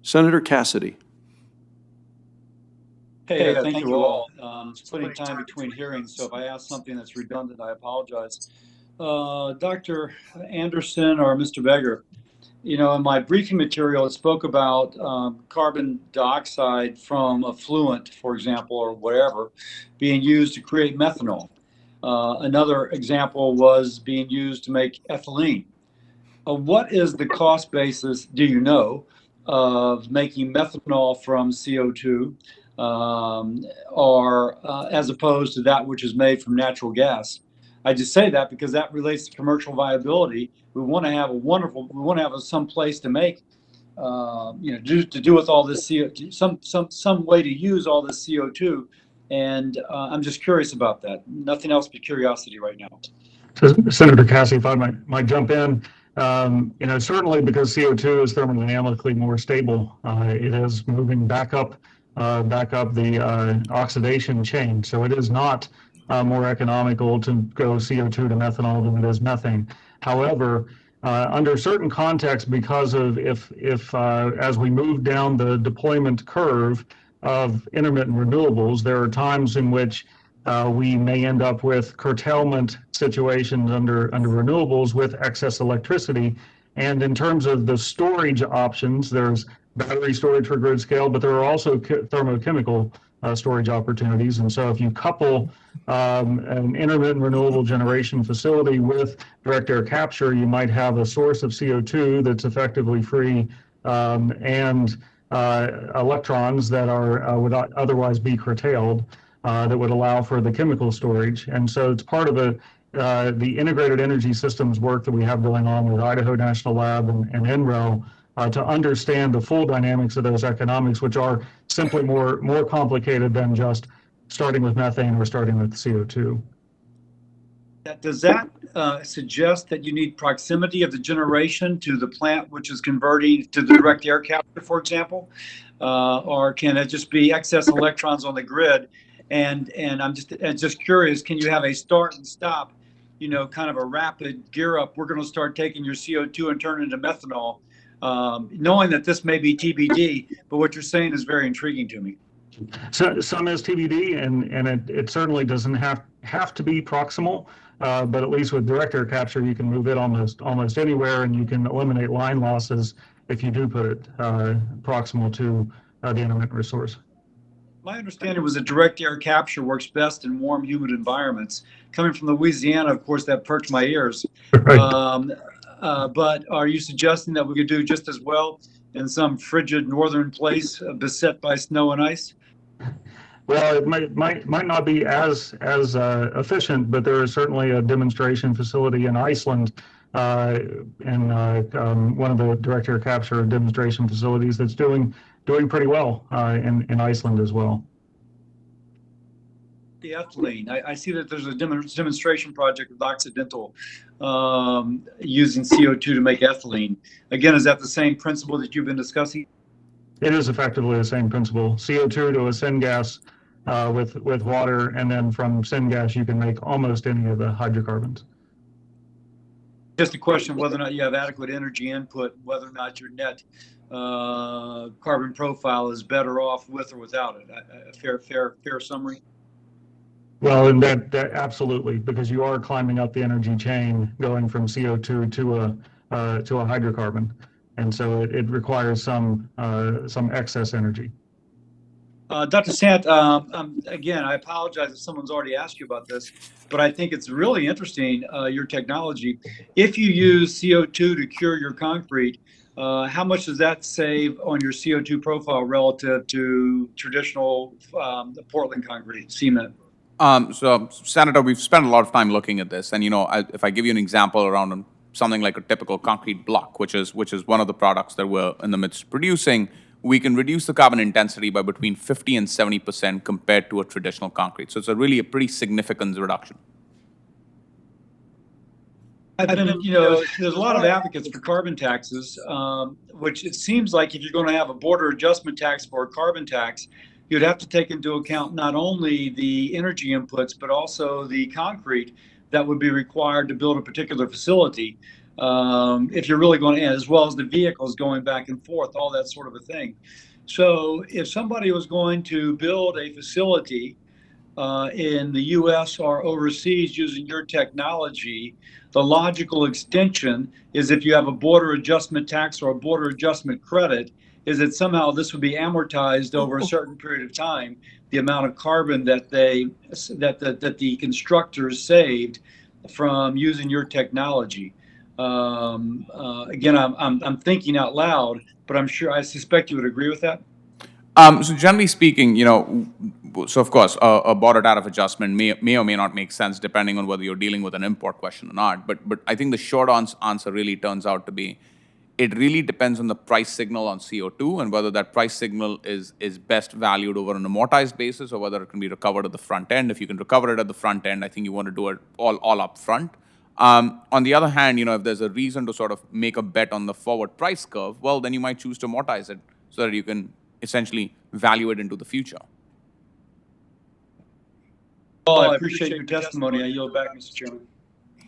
Senator Cassidy. Hey, thank you all. Splitting time between hearings, so if I ask something that's redundant, I apologize. Dr. Anderson or Mr. Beggar, in my briefing material, it spoke about carbon dioxide from effluent, for example, or whatever, being used to create methanol. Another example was being used to make ethylene. What is the cost basis, do you know, of making methanol from CO2, or as opposed to that which is made from natural gas? I just say that because that relates to commercial viability. We want to have we want to have some place to make, to do with all this CO2, some way to use all this CO2. And I'm just curious about that. Nothing else but curiosity right now. So, Senator Cassidy, if I might jump in, certainly because CO2 is thermodynamically more stable, it is moving back up the oxidation chain. So it is not more economical to go CO2 to methanol than it is methane. However, under certain contexts, because of if as we move down the deployment curve of intermittent renewables, there are times in which we may end up with curtailment situations under renewables with excess electricity. And in terms of the storage options, there's battery storage for grid scale, but there are also thermochemical storage opportunities. And so if you couple an intermittent renewable generation facility with direct air capture, you might have a source of CO2 that's effectively free, and electrons that would otherwise be curtailed, that would allow for the chemical storage. And so it's part of the integrated energy systems work that we have going on with Idaho National Lab and NREL, to understand the full dynamics of those economics, which are simply more complicated than just starting with methane or starting with CO2. Does that suggest that you need proximity of the generation to the plant, which is converting to the direct air capture, for example? Or can it just be excess electrons on the grid? And I'm just curious, can you have a start and stop, kind of a rapid gear up? We're going to start taking your CO2 and turn it into methanol, knowing that this may be TBD, but what you're saying is very intriguing to me. So some is TBD, and it certainly doesn't have to be proximal, but at least with direct air capture, you can move it almost anywhere, and you can eliminate line losses if you do put it proximal to the intermittent resource. My understanding was that direct air capture works best in warm, humid environments. Coming from Louisiana, of course, that perked my ears. Right. But are you suggesting that we could do just as well in some frigid northern place beset by snow and ice? Well, it might not be as efficient, but there is certainly a demonstration facility in Iceland, and one of the direct air capture demonstration facilities that's doing pretty well in Iceland as well. The ethylene. I see that there's a demonstration project with Occidental using CO2 to make ethylene. Again, is that the same principle that you've been discussing? It is effectively the same principle. CO2 to a syngas with water, and then from syngas you can make almost any of the hydrocarbons. Just a question of whether or not you have adequate energy input, whether or not your net carbon profile is better off with or without it. A fair summary? Well, and that absolutely, because you are climbing up the energy chain, going from CO2 to a hydrocarbon, and so it requires some excess energy. Dr. Sant, again, I apologize if someone's already asked you about this, but I think it's really interesting, your technology. If you use CO2 to cure your concrete, how much does that save on your CO2 profile relative to traditional Portland concrete, cement? So, Senator, we've spent a lot of time looking at this, and if I give you an example around something like a typical concrete block, which is one of the products that we're in the midst of producing, we can reduce the carbon intensity by between 50 and 70% compared to a traditional concrete. So it's really a pretty significant reduction. There's a lot of advocates for carbon taxes, which it seems like if you're going to have a border adjustment tax for a carbon tax, you'd have to take into account not only the energy inputs, but also the concrete that would be required to build a particular facility. if you're really going to, as well as the vehicles going back and forth, all that sort of a thing. So if somebody was going to build a facility in the US or overseas using your technology, the logical extension is if you have a border adjustment tax or a border adjustment credit, is that somehow this would be amortized over a certain period of time, the amount of carbon that the constructors saved from using your technology. Again, I'm thinking out loud, but I suspect you would agree with that. So generally speaking, so of course, a border tariff adjustment may or may not make sense depending on whether you're dealing with an import question or not. But I think the short answer really turns out to be, it really depends on the price signal on CO2 and whether that price signal is best valued over an amortized basis or whether it can be recovered at the front end. If you can recover it at the front end, I think you want to do it all up front. On the other hand, if there's a reason to sort of make a bet on the forward price curve, well, then you might choose to amortize it so that you can essentially value it into the future. Well, I appreciate your testimony. I yield back, Mr. Chairman.